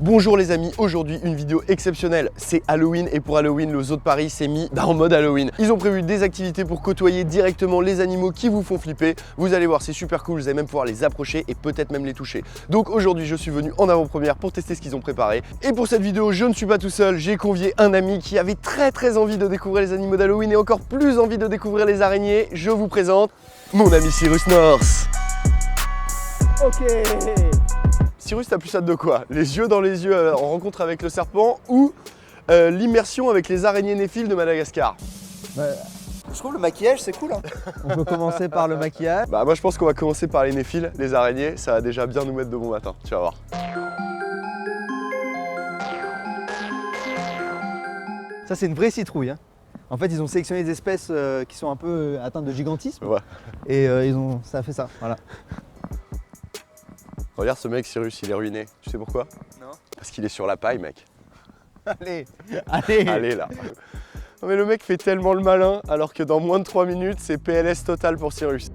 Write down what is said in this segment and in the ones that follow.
Bonjour les amis, aujourd'hui une vidéo exceptionnelle, c'est Halloween et pour Halloween le Zoo de Paris s'est mis en mode Halloween. Ils ont prévu des activités pour côtoyer directement les animaux qui vous font flipper. Vous allez voir, c'est super cool, vous allez même pouvoir les approcher et peut-être même les toucher. Donc aujourd'hui je suis venu en avant-première pour tester ce qu'ils ont préparé. Et pour cette vidéo je ne suis pas tout seul, j'ai convié un ami qui avait très envie de découvrir les animaux d'Halloween et encore plus envie de découvrir les araignées. Je vous présente mon ami Cyrus North. Ok. Cyrus, t'as plus hâte de quoi? Les yeux dans les yeux en rencontre avec le serpent ou l'immersion avec les araignées néphiles de Madagascar? Je trouve le maquillage c'est cool. On peut commencer par le maquillage. Bah moi je pense qu'on va commencer par les néphiles, les araignées, ça va déjà bien nous mettre de bon matin, tu vas voir. Ça c'est une vraie citrouille. En fait ils ont sélectionné des espèces qui sont un peu atteintes de gigantisme. Ouais. Et ça a fait ça, voilà. Regarde ce mec Cyrus, il est ruiné. Tu sais pourquoi? Non. Parce qu'il est sur la paille mec. Allez. Allez là. Non mais le mec fait tellement le malin alors que dans moins de 3 minutes c'est PLS total pour Cyrus.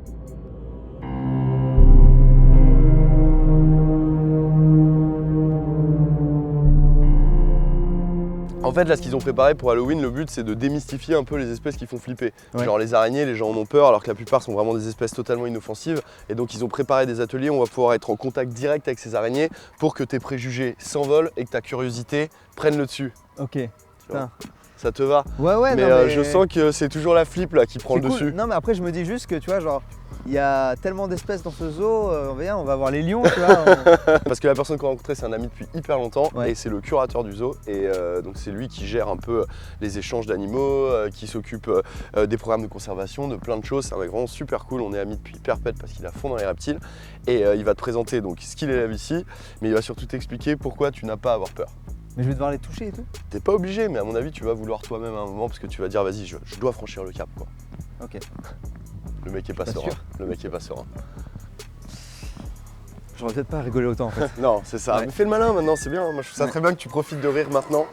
En fait là ce qu'ils ont préparé pour Halloween, le but c'est de démystifier un peu les espèces qui font flipper. Ouais. Genre les araignées, les gens en ont peur alors que la plupart sont vraiment des espèces totalement inoffensives. Et donc ils ont préparé des ateliers où on va pouvoir être en contact direct avec ces araignées pour que tes préjugés s'envolent et que ta curiosité prenne le dessus. Ok. Putain. Ça te va? Ouais, mais je sens que c'est toujours la flip là qui prend le dessus. Non mais après je me dis juste que tu vois genre il y a tellement d'espèces dans ce zoo, on va voir les lions tu vois. Parce que la personne qu'on a rencontrée c'est un ami depuis hyper longtemps, ouais. Et c'est le curateur du zoo et donc c'est lui qui gère un peu les échanges d'animaux, qui s'occupe des programmes de conservation, de plein de choses. C'est un mec vraiment super cool, on est amis depuis perpète parce qu'il a fond dans les reptiles et il va te présenter donc ce qu'il élève ici, mais il va surtout t'expliquer pourquoi tu n'as pas à avoir peur. Mais je vais devoir les toucher et tout? T'es pas obligé, mais à mon avis tu vas vouloir toi-même à un moment parce que tu vas dire vas-y je dois franchir le cap quoi. Ok. Le mec est pas serein. Le mec est pas serein. J'aurais peut-être pas rigolé autant en fait. Non, c'est ça. Ouais. Mais fais le malin maintenant, c'est bien. Moi je trouve ça très bien que tu profites de rire maintenant.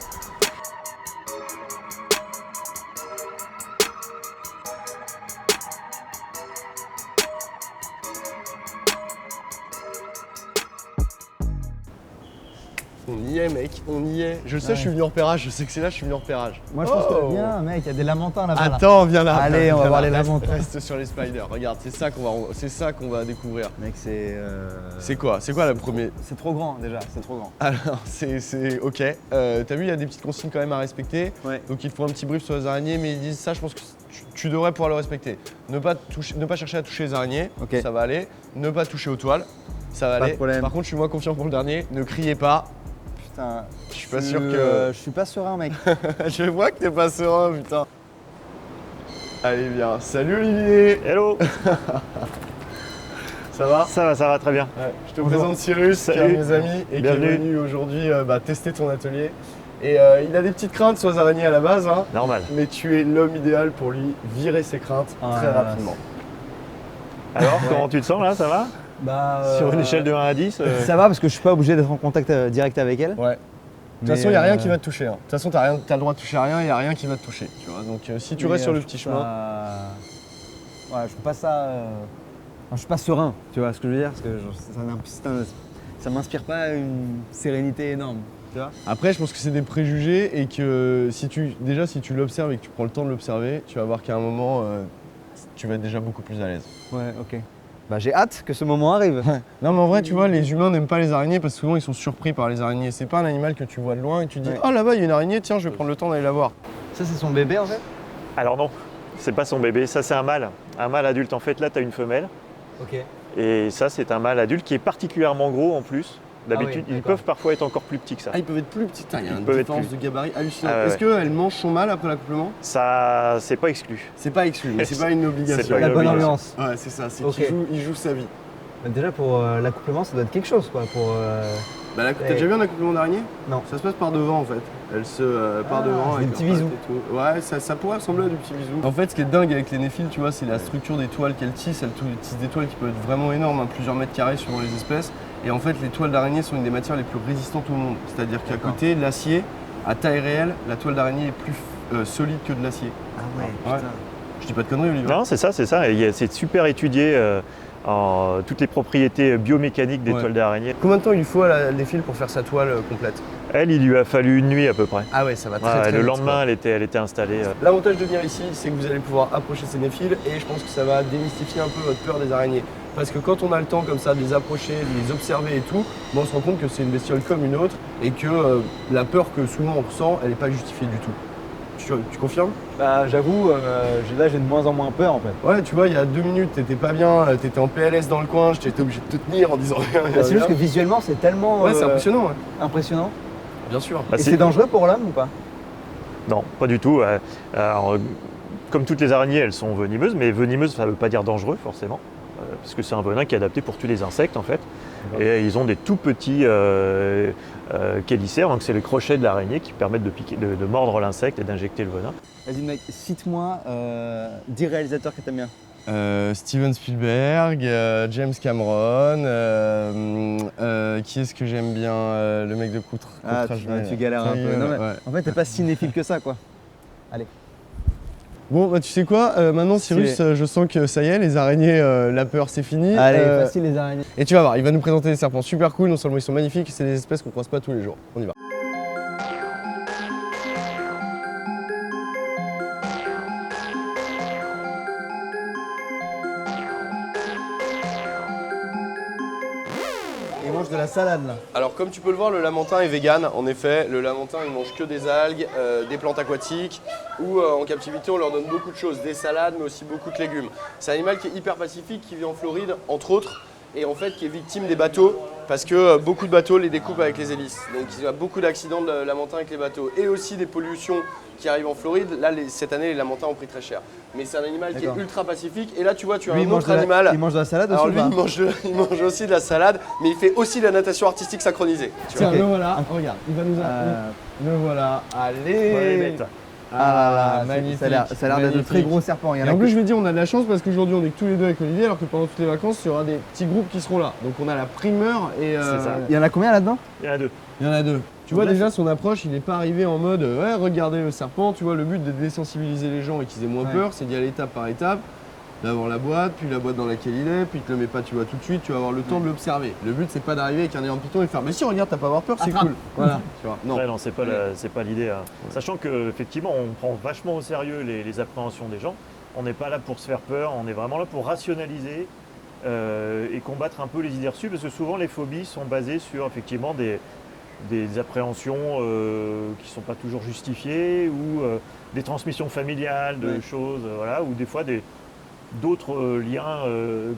On y est mec, on y est. Je sais, je suis venu en repérage, je sais que c'est là, je suis venu en repérage. Moi je pense que viens mec, il y a des lamentins là-bas. Attends, viens là. Allez, on va voir les lamentins. Reste sur les spiders, regarde, c'est ça qu'on va découvrir. Mec, c'est... C'est quoi le premier? C'est trop grand déjà, c'est trop grand. Alors, c'est ok. T'as vu, il y a des petites consignes quand même à respecter. Ouais. Donc ils font un petit brief sur les araignées, mais ils disent ça, je pense que tu devrais pouvoir le respecter. Ne pas chercher à toucher les araignées, okay. Ça va aller. Ne pas toucher aux toiles, ça va aller. Par contre, je suis moins confiant pour le dernier, ne criez pas. Putain, je suis pas sûr que... Je suis pas serein mec. Je vois que t'es pas serein, putain. Allez, viens. Salut Olivier. Hello. Ça va? Ça va très bien. Ouais. Je te présente Cyrus, qui est un de mes amis et bienvenue. Qui est venu aujourd'hui tester ton atelier. Et il a des petites craintes sur les araignées à la base. Hein, normal. Mais tu es l'homme idéal pour lui virer ses craintes très rapidement. Alors, comment tu te sens là? Ça va? Sur une échelle de 1 à 10 Ça va parce que je suis pas obligé d'être en contact direct avec elle. Ouais. De toute façon, il n'y a rien qui va te toucher. Hein. De toute façon, tu as le droit de toucher à rien, il n'y a rien qui va te toucher. Tu vois. Donc si tu restes sur le petit chemin... Ouais, je trouve pas ça... je suis pas serein, tu vois ce que je veux dire? Parce que ça m'inspire pas une sérénité énorme. Tu vois. Après, je pense que c'est des préjugés et que si tu l'observes et que tu prends le temps de l'observer, tu vas voir qu'à un moment, tu vas être déjà beaucoup plus à l'aise. Ouais, ok. J'ai hâte que ce moment arrive. Ouais. Non mais en vrai, tu vois, les humains n'aiment pas les araignées parce que souvent ils sont surpris par les araignées. C'est pas un animal que tu vois de loin et tu dis « Oh là-bas, il y a une araignée, tiens, je vais prendre le temps d'aller la voir. » Ça, c'est son bébé en fait? Alors non, c'est pas son bébé, ça c'est un mâle adulte. En fait, là, tu as une femelle. Ok. Et ça, c'est un mâle adulte qui est particulièrement gros en plus. D'habitude, ils peuvent parfois être encore plus petits que ça. Ah, ils peuvent être plus petits. Il y a une différence de gabarit hallucinante. Est-ce qu'elle mange son mâle après l'accouplement? Ça, c'est pas exclu. C'est pas exclu, mais c'est pas une obligation. C'est pas la bonne ambiance. Ouais, c'est ça, c'est qu'il joue sa vie. Déjà pour l'accouplement, ça doit être quelque chose quoi. T'as déjà vu un accouplement d'araignée? Non. Ça se passe par devant en fait. Elle se part devant avec des petits bisous. Ouais, ça pourrait ressembler à du petit bisou. En fait, ce qui est dingue avec les néphiles, tu vois, c'est la structure des toiles qu'elles tissent. Elles tissent des toiles qui peuvent être vraiment énormes, hein, plusieurs mètres carrés suivant les espèces. Et en fait, les toiles d'araignée sont une des matières les plus résistantes au monde. C'est-à-dire qu'à côté, l'acier, à taille réelle, la toile d'araignée est plus solide que de l'acier. Ah ouais, putain. Je dis pas de conneries, Olivier. Non, c'est ça. C'est super étudié. toutes les propriétés biomécaniques des toiles d'araignée. Combien de temps il lui faut à la défile pour faire sa toile complète? Elle, il lui a fallu une nuit à peu près. Ah ouais, ça va très Le vite, lendemain, quoi. elle était installée. L'avantage de venir ici, c'est que vous allez pouvoir approcher ces néphiles et je pense que ça va démystifier un peu votre peur des araignées. Parce que quand on a le temps comme ça de les approcher, de les observer et tout, on se rend compte que c'est une bestiole comme une autre et que la peur que souvent on ressent, elle n'est pas justifiée du tout. Tu confirmes? Bah j'avoue, là j'ai de moins en moins peur en fait. Ouais, tu vois, il y a 2 minutes, t'étais pas bien, t'étais en PLS dans le coin, j'étais obligé de te tenir en disant rien. C'est juste que visuellement c'est tellement Ouais, c'est impressionnant. Ouais. impressionnant. Bien sûr. Et c'est dangereux pour l'homme ou pas? Non, pas du tout. Alors, comme toutes les araignées, elles sont venimeuses, mais venimeuses, ça ne veut pas dire dangereux forcément, parce que c'est un venin qui est adapté pour tous les insectes en fait. Et ils ont des tout petits chélicères, donc c'est le crochet de l'araignée qui permettent de mordre l'insecte et d'injecter le venin. Vas-y mec, cite-moi 10 réalisateurs que t'aimes bien. Steven Spielberg, James Cameron, qui est-ce que j'aime bien? Le mec de Coutre. Ah, tu galères un peu. Non, mais, en fait, t'es pas cinéphile que ça, quoi. Allez. Bon, bah, tu sais quoi, maintenant Cyrus, je sens que ça y est, les araignées, la peur c'est fini. Allez, facile les araignées. Et tu vas voir, il va nous présenter des serpents super cool, non seulement ils sont magnifiques, c'est des espèces qu'on croise pas tous les jours. On y va. Il mange de la salade là. Alors comme tu peux le voir, le lamantin est vegan. En effet, le lamantin il mange que des algues, des plantes aquatiques ou en captivité on leur donne beaucoup de choses, des salades mais aussi beaucoup de légumes. C'est un animal qui est hyper pacifique, qui vit en Floride entre autres et en fait qui est victime des bateaux parce que beaucoup de bateaux les découpent avec les hélices. Donc il y a beaucoup d'accidents de lamantin avec les bateaux et aussi des pollutions qui arrivent en Floride. Là cette année les lamantins ont pris très cher. Mais c'est un animal qui est ultra pacifique et là tu vois tu as un autre animal. Il mange de la salade aussi. Alors lui il mange aussi de la salade mais il fait aussi de la natation artistique synchronisée. Tiens, le voilà, regarde, il va nous le voilà, allez. Ah, magnifique. Ça a l'air d'être de très gros serpents. Et en plus, je vais dire, on a de la chance parce qu'aujourd'hui, on est que tous les deux avec Olivier, alors que pendant toutes les vacances, il y aura des petits groupes qui seront là. Donc, on a la primeur et. Il y en a combien là-dedans? Il y en a 2. Il y en a 2. Tu vois, déjà, son approche, il n'est pas arrivé en mode ouais, regardez le serpent. Tu vois, le but de désensibiliser les gens et qu'ils aient moins peur, c'est d'y aller étape par étape. D'avoir la boîte, puis la boîte dans laquelle il est, puis il te le met pas, tu vois, tout de suite, tu vas avoir le temps de l'observer. Le but, c'est pas d'arriver avec un énorme piton et de faire mais si, regarde, t'as pas à avoir peur, c'est cool. Voilà, tu vois. Non, ouais, non, c'est pas l'idée. Hein. Ouais. Sachant qu'effectivement, on prend vachement au sérieux les appréhensions des gens. On n'est pas là pour se faire peur, on est vraiment là pour rationaliser et combattre un peu les idées reçues, parce que souvent les phobies sont basées sur effectivement des appréhensions qui ne sont pas toujours justifiées ou des transmissions familiales de choses, voilà, ou des fois d'autres liens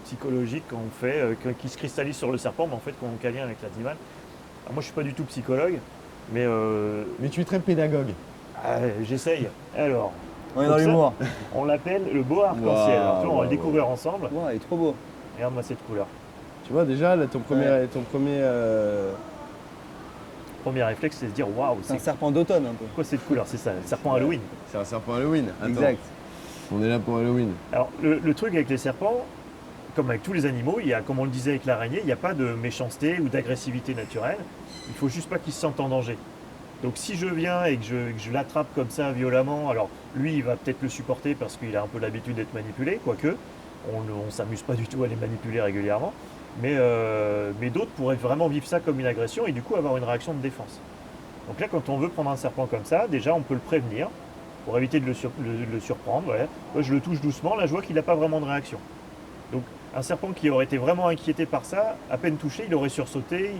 psychologiques qu'on fait, qui se cristallisent sur le serpent, mais en fait qui n'ont aucun lien avec l'animal. Moi, je ne suis pas du tout psychologue, mais tu es très pédagogue. J'essaye. Alors, on est dans l'humour. On l'appelle le boa arc-en-ciel. On va le découvrir ensemble. Wow, il est trop beau. Regarde-moi cette couleur. Tu vois, déjà, là, ton premier réflexe, c'est de se dire waouh, c'est un serpent d'automne un peu. Quoi cette couleur? C'est ça, le serpent Halloween. C'est un serpent Halloween. Attends. Exact. On est là pour Halloween. Alors, le truc avec les serpents, comme avec tous les animaux, il y a, comme on le disait avec l'araignée, il n'y a pas de méchanceté ou d'agressivité naturelle. Il ne faut juste pas qu'ils se sentent en danger. Donc si je viens et que je l'attrape comme ça violemment, alors lui il va peut-être le supporter parce qu'il a un peu l'habitude d'être manipulé, quoique on ne s'amuse pas du tout à les manipuler régulièrement, mais d'autres pourraient vraiment vivre ça comme une agression et du coup avoir une réaction de défense. Donc là quand on veut prendre un serpent comme ça, déjà on peut le prévenir pour éviter de le surprendre. Voilà. Moi je le touche doucement, là je vois qu'il n'a pas vraiment de réaction. Donc un serpent qui aurait été vraiment inquiété par ça, à peine touché, il aurait sursauté,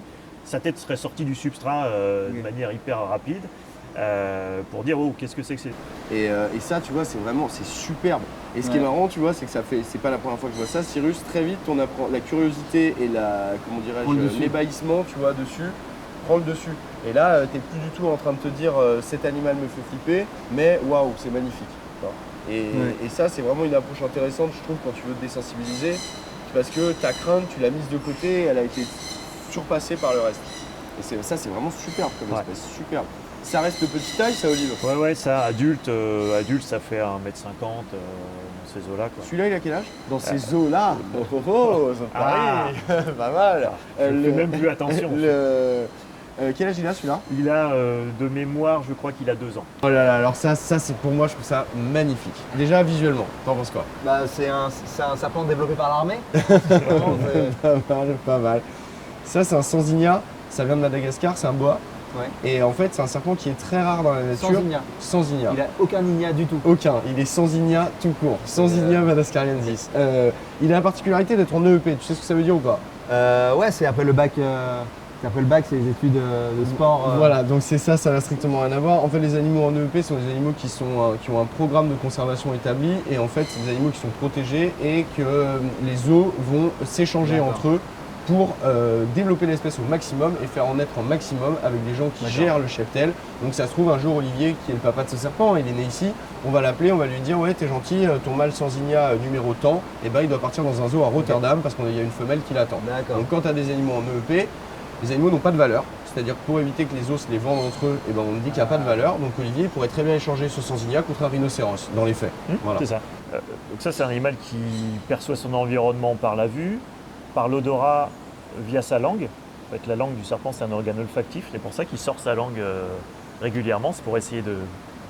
sa tête serait sortie du substrat de manière hyper rapide pour dire oh qu'est-ce que c'est que c'est. Et ça tu vois c'est superbe. Et ce qui est marrant tu vois c'est que c'est pas la première fois que je vois ça. Cyrus, très vite on apprend la curiosité et l'ébahissement tu vois dessus, prend le dessus. Et là t'es plus du tout en train de te dire cet animal me fait flipper, mais waouh c'est magnifique. Et ça c'est vraiment une approche intéressante je trouve quand tu veux te désensibiliser, parce que ta crainte tu l'as mise de côté, elle a été surpassé par le reste. Et ça, c'est vraiment superbe comme espèce, superbe. Ça reste de petite taille, ça, Olive? Ouais, ça, adulte, ça fait 1,50 m dans ces eaux-là. Celui-là, il a quel âge? Dans ces eaux-là? Ça paraît pas mal. Je fais même plus attention. Quel âge il a celui-là? Il a de mémoire, je crois qu'il a 2 ans. Oh là là, alors ça c'est pour moi, je trouve ça magnifique. Déjà visuellement, t'en penses quoi? Bah, c'est un serpent développé par l'armée. Pas mal. Ça c'est un Sanzinia, ça vient de Madagascar, c'est un boa. Ouais. Et en fait c'est un serpent qui est très rare dans la nature. Sanzinia. Sanzinia. Il a aucun igna du tout. Aucun, il est Sanzinia tout court. Sanzinia madagascariensis. Il a la particularité d'être en EEP, tu sais ce que ça veut dire ou pas? Ouais, c'est après le bac. Après le bac, c'est les études de sport. Voilà, donc c'est ça, ça n'a strictement rien à voir. En fait, les animaux en EEP sont des animaux qui ont un programme de conservation établi et en fait, c'est des animaux qui sont protégés et que les zoos vont s'échanger entre eux pour développer l'espèce au maximum et faire en naître un maximum avec des gens qui gèrent le cheptel. Donc ça se trouve un jour Olivier, qui est le papa de ce serpent, il est né ici, on va l'appeler, on va lui dire ouais t'es gentil, ton mâle Sanzinia numéro tant, et ben il doit partir dans un zoo à Rotterdam parce qu'il y a une femelle qui l'attend. Donc quand tu as des animaux en EEP, les animaux n'ont pas de valeur, c'est-à-dire que pour éviter que les os les vendent entre eux, et ben on dit qu'il n'y a pas de valeur. Donc Olivier pourrait très bien échanger ce Sanzinia contre un rhinocéros, dans les faits. Voilà. C'est ça. Donc ça, c'est un animal qui perçoit son environnement par la vue, par l'odorat via sa langue. En fait, la langue du serpent, c'est un organe olfactif. C'est pour ça qu'il sort sa langue régulièrement. C'est pour essayer de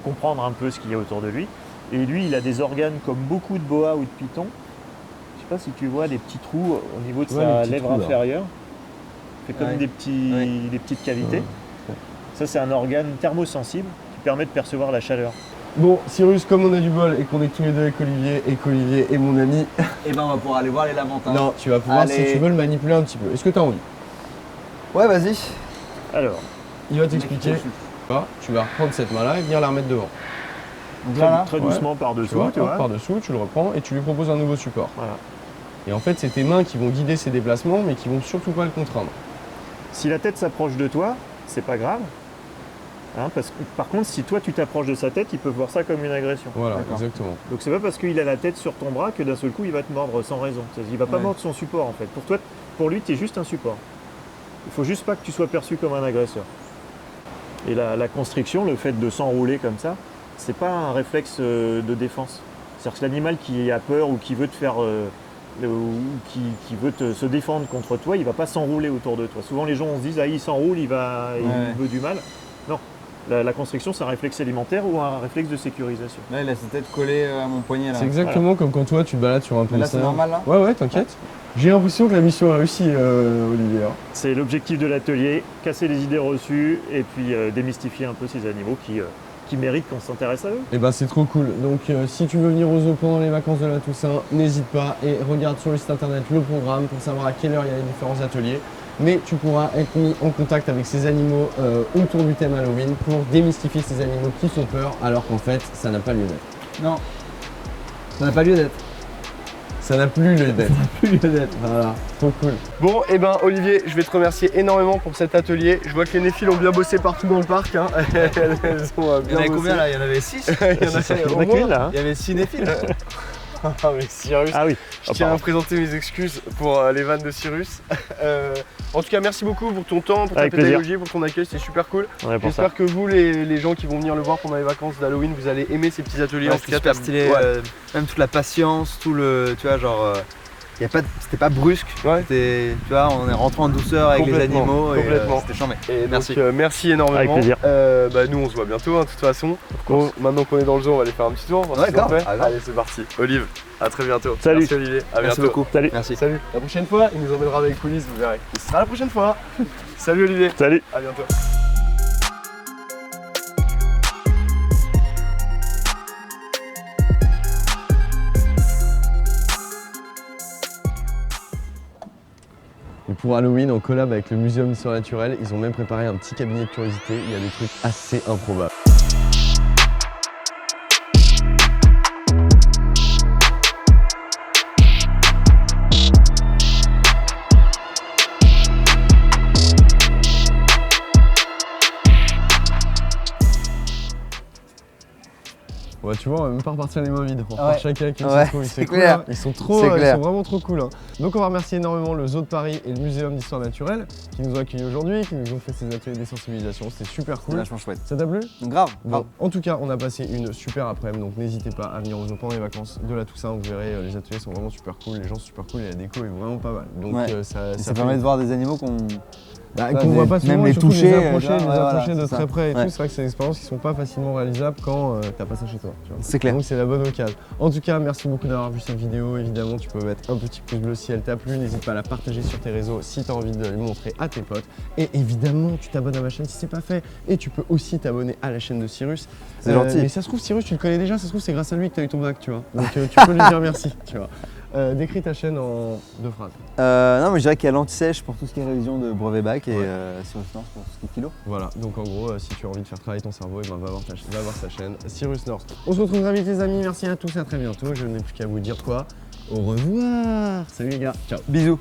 comprendre un peu ce qu'il y a autour de lui. Et lui, il a des organes comme beaucoup de boas ou de pitons. Je ne sais pas si tu vois des petits trous au niveau de sa lèvre inférieure. Il fait comme des petites cavités. Ça, c'est un organe thermosensible qui permet de percevoir la chaleur. Bon, Cyrus, comme on a du bol et qu'on est tous les deux avec Olivier et qu'Olivier est mon ami. Et ben on va pouvoir aller voir les lamantins. Non, tu vas pouvoir, si tu veux, le manipuler un petit peu. Est-ce que tu as envie? Ouais, vas-y. Alors, il va t'expliquer. Tu vas reprendre cette main-là et venir la remettre devant. Donc là, très doucement par-dessous, tu vois. Par-dessous, tu le reprends et tu lui proposes un nouveau support. Voilà. Et en fait, c'est tes mains qui vont guider ses déplacements, mais qui vont surtout pas le contraindre. Si la tête s'approche de toi, c'est pas grave. Hein, parce que, par contre, si toi tu t'approches de sa tête, il peut voir ça comme une agression. Voilà, exactement. Donc c'est pas parce qu'il a la tête sur ton bras que d'un seul coup il va te mordre sans raison. Il va pas mordre son support en fait. Pour toi, pour lui, tu es juste un support. Il faut juste pas que tu sois perçu comme un agresseur. Et la constriction, le fait de s'enrouler comme ça, c'est pas un réflexe de défense. C'est-à-dire que l'animal qui a peur ou qui veut te faire qui veut se défendre contre toi, il va pas s'enrouler autour de toi. Souvent les gens se disent il s'enroule, il veut du mal. Non, la constriction c'est un réflexe alimentaire ou un réflexe de sécurisation. Là, il a sa tête collée à mon poignet là. C'est exactement comme quand toi tu te balades sur un pont. Là c'est normal là? Ouais, t'inquiète. J'ai l'impression que la mission est réussie, Olivier. C'est l'objectif de l'atelier, casser les idées reçues et puis démystifier un peu ces animaux qui méritent qu'on s'intéresse à eux. Et ben c'est trop cool. Donc si tu veux venir aux zoo pendant les vacances de la Toussaint, n'hésite pas et regarde sur le site internet le programme pour savoir à quelle heure il y a les différents ateliers. Mais tu pourras être mis en contact avec ces animaux autour du thème Halloween pour démystifier ces animaux qui font peur alors qu'en fait ça n'a pas lieu d'être. Non, ça n'a pas lieu d'être. Ça n'a plus lieu d'être. Voilà, trop cool. Bon, et ben Olivier, je vais te remercier énormément pour cet atelier. Je vois que les néphiles ont bien bossé partout dans le parc. Hein. Elles ont Il y en avait combien là? Il y en avait 6? Il y en a qu'une là. Il y avait 6 néphiles. Ah mais Cyrus, ah oui. je tiens à présenter mes excuses pour les vannes de Cyrus. En tout cas, merci beaucoup pour ton temps, pour ta pédagogie, pour ton accueil, c'était super cool. J'espère que vous, les gens qui vont venir le voir pendant les vacances d'Halloween, vous allez aimer ces petits ateliers. En tout cas, stylé. Même toute la patience, tout le, tu vois, genre, c'était pas brusque. Tu vois, on est rentré en douceur avec les animaux. Complètement. C'était charmé. Merci. Donc, merci énormément. Avec plaisir. Nous, on se voit bientôt, hein, de toute façon. Bon, maintenant qu'on est dans le zoo, on va aller faire un petit tour. D'accord. Allez, c'est parti. Olive, à très bientôt. Salut. Merci Olivier. À Merci bientôt. beaucoup. Salut. Merci. Salut. La prochaine fois, il nous emmènera avec Poulis, vous verrez. Ce sera la prochaine fois. Salut Olivier. Salut. À bientôt. Et pour Halloween, en collab avec le Muséum d'Histoire Naturelle, ils ont même préparé un petit cabinet de curiosité. Il y a des trucs assez improbables. Ouais, tu vois, on va même pas repartir les mains vides. On repart chacun avec une citrouille. C'est cool, hein. Ils sont vraiment trop cool. Hein. Donc on va remercier énormément le Zoo de Paris et le Muséum d'Histoire Naturelle qui nous ont accueillis aujourd'hui, qui nous ont fait ces ateliers de sensibilisation. C'était super cool. C'est vachement chouette. Ça t'a plu? Grave. Bon, en tout cas, on a passé une super après-midi, donc n'hésitez pas à venir aux zoo pendant les vacances de la Toussaint. Vous verrez, les ateliers sont vraiment super cool, les gens sont super cool et la déco est vraiment pas mal. Donc ça permet de voir des animaux Bah, Ça, qu'on voit pas souvent, même et les surtout toucher, les approcher, genre, les ouais, voilà, approcher de c'est très ça. près et Ouais. tout. C'est vrai que c'est des expériences qui sont pas facilement réalisables quand t'as pas ça chez toi. Tu vois. C'est clair. Donc c'est la bonne occasion. En tout cas, merci beaucoup d'avoir vu cette vidéo. Évidemment, tu peux mettre un petit pouce bleu si elle t'a plu. N'hésite pas à la partager sur tes réseaux si tu as envie de le montrer à tes potes. Et évidemment, tu t'abonnes à ma chaîne si c'est pas fait. Et tu peux aussi t'abonner à la chaîne de Cyrus. C'est gentil. Mais ça se trouve, Cyrus, tu le connais déjà. Ça se trouve, c'est grâce à lui que tu as eu ton bac, tu vois. Donc tu peux lui dire merci, tu vois. Décris ta chaîne en 2 phrases. Non, mais je dirais qu'il y a l'anti-sèche pour tout ce qui est révision de brevet bac et Cyrus North pour tout ce qui est philo. Voilà, donc en gros, si tu as envie de faire travailler ton cerveau, va voir sa chaîne Cyrus North. On se retrouve très vite les amis, merci à tous et à très bientôt. Je n'ai plus qu'à vous dire quoi. Au revoir. Salut les gars, ciao. Bisous.